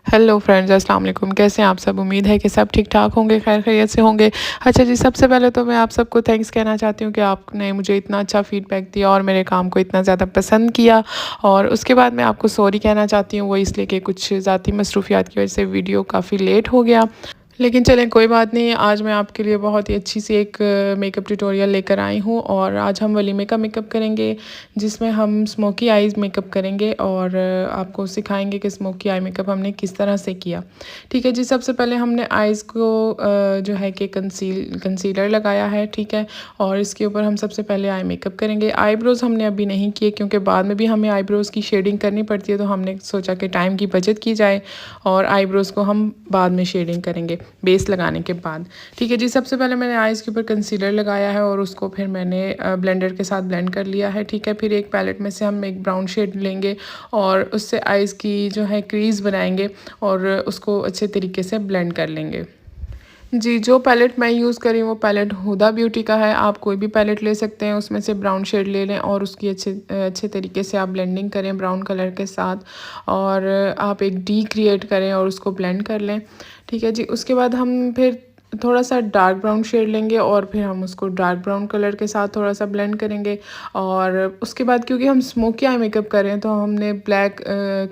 Hello friends, अस्सलाम वालेकुम। कैसे हैं आप सब? उम्मीद है कि सब ठीक ठाक होंगे, खैर खैरियत से होंगे। अच्छा जी, सबसे पहले तो मैं आप सबको थैंक्स कहना चाहती हूँ कि आपने मुझे इतना अच्छा फीडबैक दिया और मेरे काम को इतना ज़्यादा पसंद किया। और उसके बाद मैं आपको सॉरी कहना चाहती हूँ, वो इसलिए कि कुछ ज़ाती मसरूफियात की वजह से वीडियो काफ़ी लेट हो गया। लेकिन चलें, कोई बात नहीं। आज मैं आपके लिए बहुत ही अच्छी सी एक मेकअप ट्यूटोरियल लेकर आई हूँ और आज हम वलीमे का मेकअप करेंगे, जिसमें हम स्मोकी आईज़ मेकअप करेंगे और आपको सिखाएंगे कि स्मोकी आई मेकअप हमने किस तरह से किया। ठीक है जी, सबसे पहले हमने आईज़ को जो है कि कंसीलर लगाया है। ठीक है, और इसके ऊपर हम सबसे पहले आई मेकअप करेंगे। आईब्रोज़ हमने अभी नहीं किए क्योंकि बाद में भी हमें आईब्रोज़ की शेडिंग करनी पड़ती है, तो हमने सोचा कि टाइम की बचत की जाए और आईब्रोज़ को हम बाद में शेडिंग करेंगे बेस लगाने के बाद। ठीक है जी, सबसे पहले मैंने आईज़ के ऊपर कंसीलर लगाया है और उसको फिर मैंने ब्लेंडर के साथ ब्लेंड कर लिया है। ठीक है, फिर एक पैलेट में से हम एक ब्राउन शेड लेंगे और उससे आईज़ की जो है क्रीज़ बनाएंगे और उसको अच्छे तरीके से ब्लेंड कर लेंगे। जी, जो पैलेट मैं यूज़ करी वो पैलेट हुदा ब्यूटी का है। आप कोई भी पैलेट ले सकते हैं, उसमें से ब्राउन शेड ले लें और उसकी अच्छे तरीके से आप ब्लेंडिंग करें ब्राउन कलर के साथ, और आप एक डी क्रिएट करें और उसको ब्लेंड कर लें। ठीक है जी, उसके बाद हम फिर थोड़ा सा डार्क ब्राउन शेड लेंगे और फिर हम उसको डार्क ब्राउन कलर के साथ थोड़ा सा ब्लेंड करेंगे। और उसके बाद क्योंकि हम स्मोकी आई मेकअप कर रहे हैं, तो हमने ब्लैक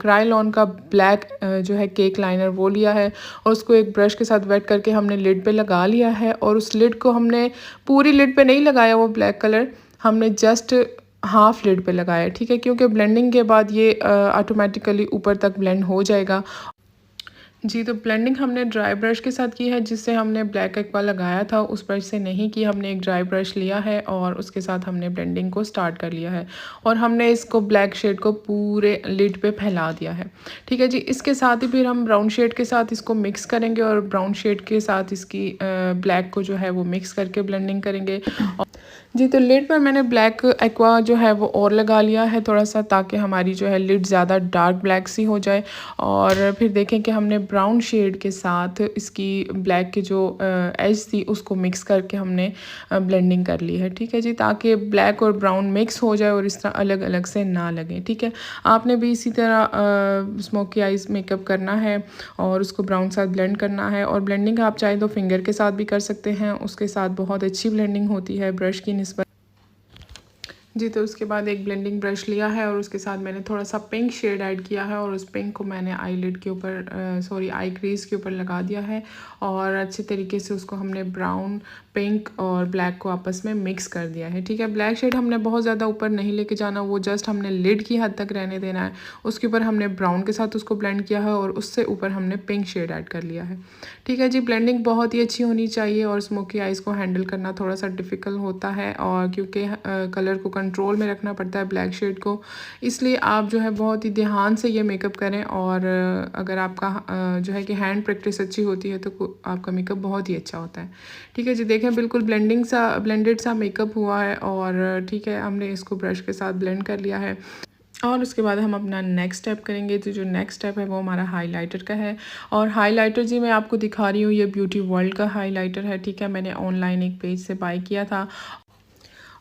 क्रायोन का ब्लैक जो है केक लाइनर वो लिया है और उसको एक ब्रश के साथ वेट करके हमने लिड पे लगा लिया है। और उस लिड को हमने पूरी लिड पे नहीं लगाया, वो ब्लैक कलर हमने जस्ट हाफ लिड पे लगाया। ठीक है, क्योंकि ब्लेंडिंग के बाद ये ऑटोमेटिकली ऊपर तक ब्लेंड हो जाएगा। जी, तो ब्लेंडिंग हमने ड्राई ब्रश के साथ की है, जिससे हमने ब्लैक एक्वा लगाया था उस ब्रश से नहीं की। हमने एक ड्राई ब्रश लिया है और उसके साथ हमने ब्लेंडिंग को स्टार्ट कर लिया है और हमने इसको ब्लैक शेड को पूरे लिड पे फैला दिया है। ठीक है जी, इसके साथ ही फिर हम ब्राउन शेड के साथ इसको मिक्स करेंगे और ब्राउन शेड के साथ इसकी ब्लैक को जो है वो मिक्स करके ब्लेंडिंग करेंगे। जी, तो लिड पर मैंने ब्लैक एक्वा जो है वो और लगा लिया है थोड़ा सा, ताकि हमारी जो है लिड ज़्यादा डार्क ब्लैक सी हो जाए। और फिर देखें कि हमने ब्राउन शेड के साथ इसकी ब्लैक की जो एज थी उसको मिक्स करके हमने ब्लेंडिंग कर ली है। ठीक है जी, ताकि ब्लैक और ब्राउन मिक्स हो जाए और इस तरह अलग अलग से ना लगे। ठीक है, आपने भी इसी तरह स्मोकी आइज मेकअप करना है और उसको ब्राउन साथ ब्लेंड करना है। और ब्लेंडिंग आप चाहे तो फिंगर के साथ भी कर सकते हैं, उसके साथ बहुत अच्छी ब्लेंडिंग होती है ब्रश की निस्बत। जी, तो उसके बाद एक ब्लेंडिंग ब्रश लिया है और उसके साथ मैंने थोड़ा सा पिंक शेड ऐड किया है और उस पिंक को मैंने आई लिड के ऊपर आई क्रीज के ऊपर लगा दिया है और अच्छे तरीके से उसको हमने ब्राउन पिंक और ब्लैक को आपस में मिक्स कर दिया है। ठीक है, ब्लैक शेड हमने बहुत ज़्यादा ऊपर नहीं लेके जाना, वो जस्ट हमने लिड की हद तक रहने देना है। उसके ऊपर हमने ब्राउन के साथ उसको ब्लेंड किया है और उससे ऊपर हमने पिंक शेड ऐड कर लिया है। ठीक है जी, ब्लेंडिंग बहुत ही अच्छी होनी चाहिए और स्मोकी आइज को हैंडल करना थोड़ा सा डिफ़िकल्ट होता है, और क्योंकि कलर को कंट्रोल में रखना पड़ता है ब्लैक शेड को, इसलिए आप जो है बहुत ही ध्यान से ये मेकअप करें। और अगर आपका जो है कि हैंड प्रैक्टिस अच्छी होती है तो आपका मेकअप बहुत ही अच्छा होता है। ठीक है जी, देखें बिल्कुल ब्लेंडेड सा मेकअप हुआ है और ठीक है, हमने इसको ब्रश के साथ ब्लेंड कर लिया है। और उसके बाद हम अपना नेक्स्ट स्टेप करेंगे। तो जो नेक्स्ट स्टेप है वो हमारा हाइलाइटर का है। और हाइलाइटर जी मैं आपको दिखा रही हूँ, ये ब्यूटी वर्ल्ड का हाइलाइटर है। ठीक है, मैंने ऑनलाइन एक पेज से बाय किया था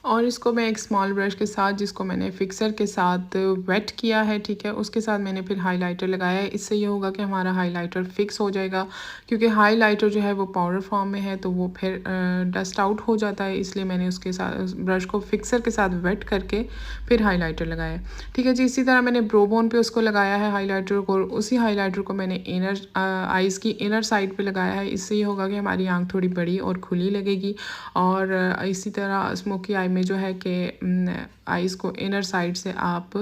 और इसको मैं एक स्मॉल ब्रश के साथ, जिसको मैंने फिक्सर के साथ वेट किया है, ठीक है, उसके साथ मैंने फिर हाइलाइटर लगाया है। इससे ये होगा कि हमारा हाइलाइटर फिक्स हो जाएगा, क्योंकि हाइलाइटर जो है वो पाउडर फॉर्म में है तो वो फिर डस्ट आउट हो जाता है, इसलिए मैंने उसके साथ ब्रश को फिक्सर के साथ वेट करके फिर हाइलाइटर लगाया। ठीक है जी, इसी तरह मैंने ब्रोबोन पे उसको लगाया है हाइलाइटर को, उसी हाइलाइटर को मैंने इनर आइज़ की इनर साइड पे लगाया है। इससे ये होगा कि हमारी आँख थोड़ी बड़ी और खुली लगेगी। और इसी तरह स्मोकी आई में जो है कि आइज़ को इनर साइड से आप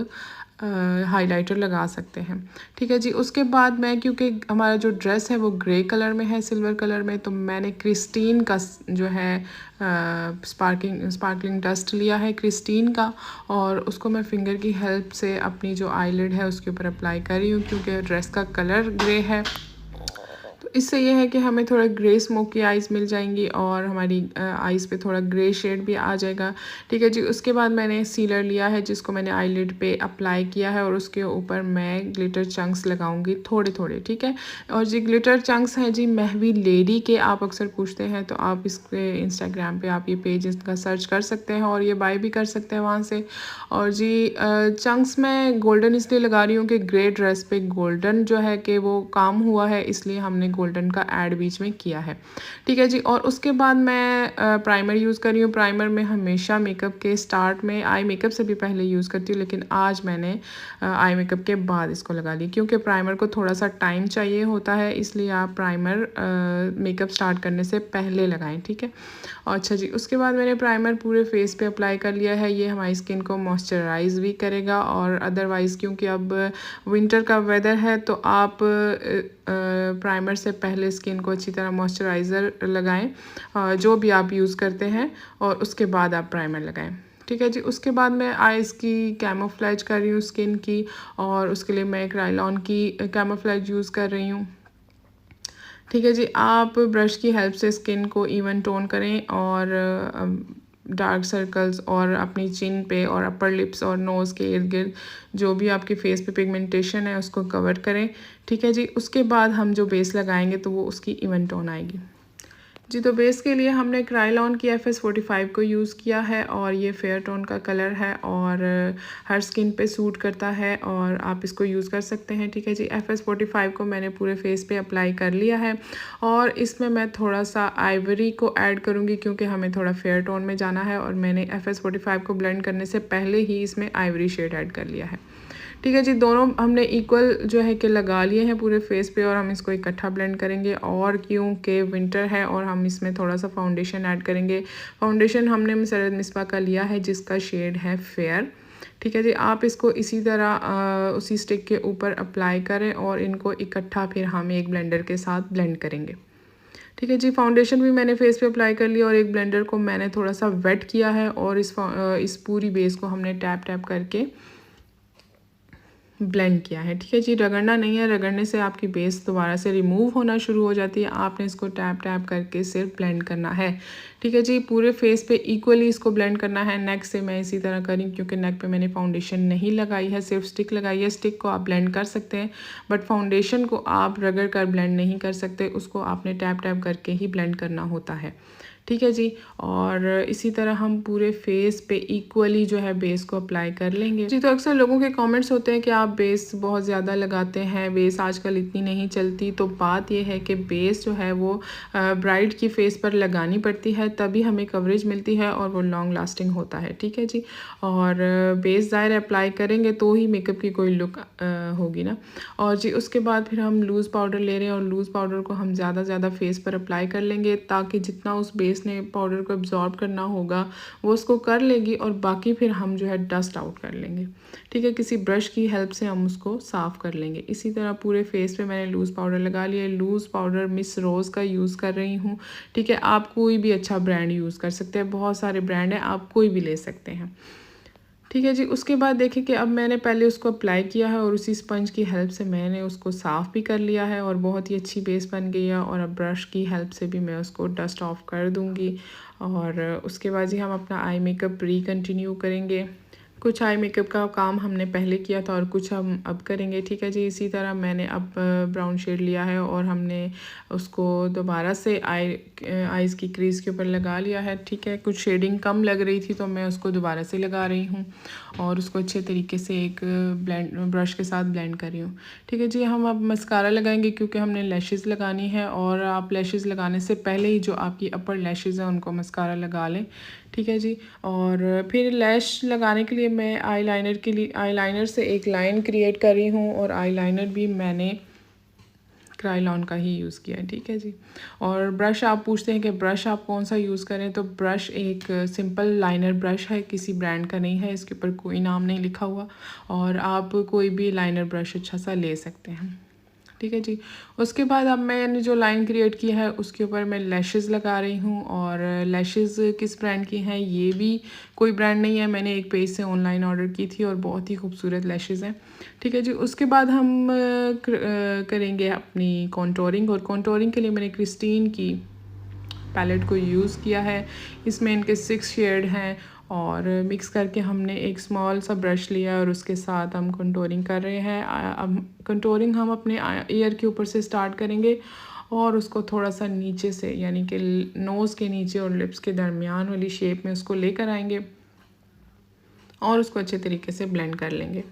हाइलाइटर लगा सकते हैं। ठीक है जी, उसके बाद मैं, क्योंकि हमारा जो ड्रेस है वो ग्रे कलर में है, सिल्वर कलर में, तो मैंने क्रिस्टीन का जो है स्पार्कलिंग डस्ट लिया है क्रिस्टीन का, और उसको मैं फिंगर की हेल्प से अपनी जो आईलिड है उसके ऊपर अप्लाई कर रही हूँ, क्योंकि ड्रेस का कलर ग्रे है। इससे ये है कि हमें थोड़ा ग्रे स्मोकी आइज़ मिल जाएंगी और हमारी आइज़ पे थोड़ा ग्रे शेड भी आ जाएगा। ठीक है जी। उसके बाद मैंने सीलर लिया है जिसको मैंने आईलिड पे अप्लाई किया है और उसके ऊपर मैं ग्लिटर चंक्स लगाऊंगी थोड़े थोड़े। ठीक है। और जी ग्लिटर चंक्स हैं जी महवी लेडी के, आप अक्सर पूछते हैं तो आप इसके इंस्टाग्राम पे आप ये पेज इसका सर्च कर सकते हैं और ये बाय भी कर सकते हैं वहाँ से। और जी चंक्स मैं गोल्डन इसलिए लगा रही हूँ कि ग्रे ड्रेस पे गोल्डन जो है कि वो काम हुआ है, इसलिए हमने गोल्डन का ऐड बीच में किया है। ठीक है जी। और उसके बाद मैं प्राइमर यूज़ कर रही हूँ। प्राइमर में हमेशा मेकअप के स्टार्ट में आई मेकअप से भी पहले यूज़ करती हूँ, लेकिन आज मैंने आई मेकअप के बाद इसको लगा ली क्योंकि प्राइमर को थोड़ा सा टाइम चाहिए होता है, इसलिए आप प्राइमर मेकअप स्टार्ट करने से पहले लगाएं। ठीक है। अच्छा जी। उसके बाद मैंने प्राइमर पूरे फेस पे अप्लाई कर लिया है। ये हमारी स्किन को मॉइस्चराइज भी करेगा और अदरवाइज़ क्योंकि अब विंटर का वेदर है तो आप प्राइमर से पहले स्किन को अच्छी तरह मॉइस्चराइज़र लगाएं जो भी आप यूज़ करते हैं और उसके बाद आप प्राइमर लगाएं। ठीक है जी। उसके बाद मैं आइज़ की कैमोफ्लेज कर रही हूँ स्किन की, और उसके लिए मैं क्राइलॉन की कैमोफ्लेज यूज़ कर रही हूँ। ठीक है जी। आप ब्रश की हेल्प से स्किन को इवन टोन करें और डार्क सर्कल्स और अपनी चिन पे और अपर लिप्स और नोज़ के इर्द गिर्द जो भी आपके फेस पे पिगमेंटेशन है उसको कवर करें। ठीक है जी। उसके बाद हम जो बेस लगाएंगे तो वो उसकी इवन टोन आएगी जी। तो बेस के लिए हमने क्राइलॉन की FS45 को यूज़ किया है और ये फेयर टोन का कलर है और हर स्किन पे सूट करता है और आप इसको यूज़ कर सकते हैं। ठीक है जी। FS45 को मैंने पूरे फेस पे अप्लाई कर लिया है और इसमें मैं थोड़ा सा आइवरी को ऐड करूँगी क्योंकि हमें थोड़ा फेयर टोन में जाना है और मैंने FS45 को ब्लेंड करने से पहले ही इसमें आइवरी शेड ऐड कर लिया है। ठीक है जी। दोनों हमने इक्वल जो है कि लगा लिए हैं पूरे फेस पे और हम इसको इकट्ठा ब्लेंड करेंगे। और क्योंकि विंटर है और हम इसमें थोड़ा सा फाउंडेशन ऐड करेंगे। फाउंडेशन हमने मसरत मिसबा का लिया है जिसका शेड है फेयर। ठीक है जी। आप इसको इसी तरह उसी स्टिक के ऊपर अप्लाई करें और इनको इकट्ठा फिर हम एक ब्लेंडर के साथ ब्लेंड करेंगे। ठीक है जी। फाउंडेशन भी मैंने फेस पे अप्लाई कर लिया और एक ब्लेंडर को मैंने थोड़ा सा वेट किया है और इस पूरी बेस को हमने टैप टैप करके ब्लेंड किया है। ठीक है जी। रगड़ना नहीं है, रगड़ने से आपकी बेस दोबारा से रिमूव होना शुरू हो जाती है। आपने इसको टैप टैप करके सिर्फ ब्लेंड करना है। ठीक है जी। पूरे फेस पे इक्वली इसको ब्लेंड करना है। नेक से मैं इसी तरह करी क्योंकि नेक पे मैंने फाउंडेशन नहीं लगाई है, सिर्फ स्टिक लगाई है। स्टिक को आप ब्लेंड कर सकते हैं बट फाउंडेशन को आप रगड़ कर ब्लेंड नहीं कर सकते, उसको आपने टैप टैप करके ही ब्लेंड करना होता है। ठीक है जी। और इसी तरह हम पूरे फेस पे इक्वली जो है बेस को अप्लाई कर लेंगे जी। तो अक्सर लोगों के कमेंट्स होते हैं कि आप बेस बहुत ज़्यादा लगाते हैं, बेस आजकल इतनी नहीं चलती। तो बात यह है कि बेस जो है वो ब्राइड की फेस पर लगानी पड़ती है तभी हमें कवरेज मिलती है और वो लॉन्ग लास्टिंग होता है। ठीक है जी। और बेस ज़ाहिर अप्लाई करेंगे तो ही मेकअप की कोई लुक होगी ना। और जी उसके बाद फिर हम लूज़ पाउडर ले रहे हैं और लूज़ पाउडर को हम ज़्यादा फेस पर अप्लाई कर लेंगे ताकि जितना उस बेस ने पाउडर को एब्जॉर्ब करना होगा वो उसको कर लेगी और बाकी फिर हम जो है डस्ट आउट कर लेंगे। ठीक है। किसी ब्रश की हेल्प से हम उसको साफ़ कर लेंगे। इसी तरह पूरे फेस पे मैंने लूज़ पाउडर लगा लिया। लूज़ पाउडर मिस रोज़ का यूज़ कर रही हूँ। ठीक है। आप कोई भी अच्छा ब्रांड यूज़ कर सकते हैं, बहुत सारे ब्रांड हैं, आप कोई भी ले सकते हैं। ठीक है जी। उसके बाद देखिए कि अब मैंने पहले उसको अप्लाई किया है और उसी स्पंज की हेल्प से मैंने उसको साफ़ भी कर लिया है और बहुत ही अच्छी बेस बन गई है। और अब ब्रश की हेल्प से भी मैं उसको डस्ट ऑफ कर दूँगी और उसके बाद ही हम अपना आई मेकअप कंटिन्यू करेंगे। कुछ आई मेकअप का काम हमने पहले किया था और कुछ हम अब करेंगे। ठीक है जी। इसी तरह मैंने अब ब्राउन शेड लिया है और हमने उसको दोबारा से आईज़ की क्रीज़ के ऊपर लगा लिया है। ठीक है। कुछ शेडिंग कम लग रही थी तो मैं उसको दोबारा से लगा रही हूँ और उसको अच्छे तरीके से एक ब्रश के साथ ब्लेंड कर रही हूँ। ठीक है जी। हम अब मस्कारा लगाएंगे क्योंकि हमने लैशेस लगानी है और आप लैशेस लगाने से पहले ही जो आपकी अपर लैशेस हैं उनको मस्कारा लगा लें। ठीक है जी। और फिर लैश लगाने के लिए मैं आईलाइनर से एक लाइन क्रिएट कर रही हूँ और आईलाइनर भी मैंने क्राइलॉन का ही यूज़ किया है। ठीक है जी। और ब्रश आप पूछते हैं कि ब्रश आप कौन सा यूज़ करें, तो ब्रश एक सिंपल लाइनर ब्रश है, किसी ब्रांड का नहीं है, इसके ऊपर कोई नाम नहीं लिखा हुआ और आप कोई भी लाइनर ब्रश अच्छा सा ले सकते हैं। ठीक है जी। उसके बाद अब मैंने जो लाइन क्रिएट की है उसके ऊपर मैं लैशेज़ लगा रही हूँ। और लैशेज़ किस ब्रांड की हैं, ये भी कोई ब्रांड नहीं है, मैंने एक पेज से ऑनलाइन ऑर्डर की थी और बहुत ही खूबसूरत लैशेज़ हैं। ठीक है जी। उसके बाद हम करेंगे अपनी कॉन्टोरिंग, और कॉन्टोरिंग के लिए मैंने क्रिस्टीन की पैलेट को यूज़ किया है। इसमें इनके 6 शेड हैं और मिक्स करके हमने एक स्मॉल सा ब्रश लिया और उसके साथ हम कंटूरिंग कर रहे हैं। अब कंटूरिंग हम अपने ईयर के ऊपर से स्टार्ट करेंगे और उसको थोड़ा सा नीचे से, यानी कि नोज़ के नीचे और लिप्स के दरमियान वाली शेप में उसको लेकर आएंगे और उसको अच्छे तरीके से ब्लेंड कर लेंगे।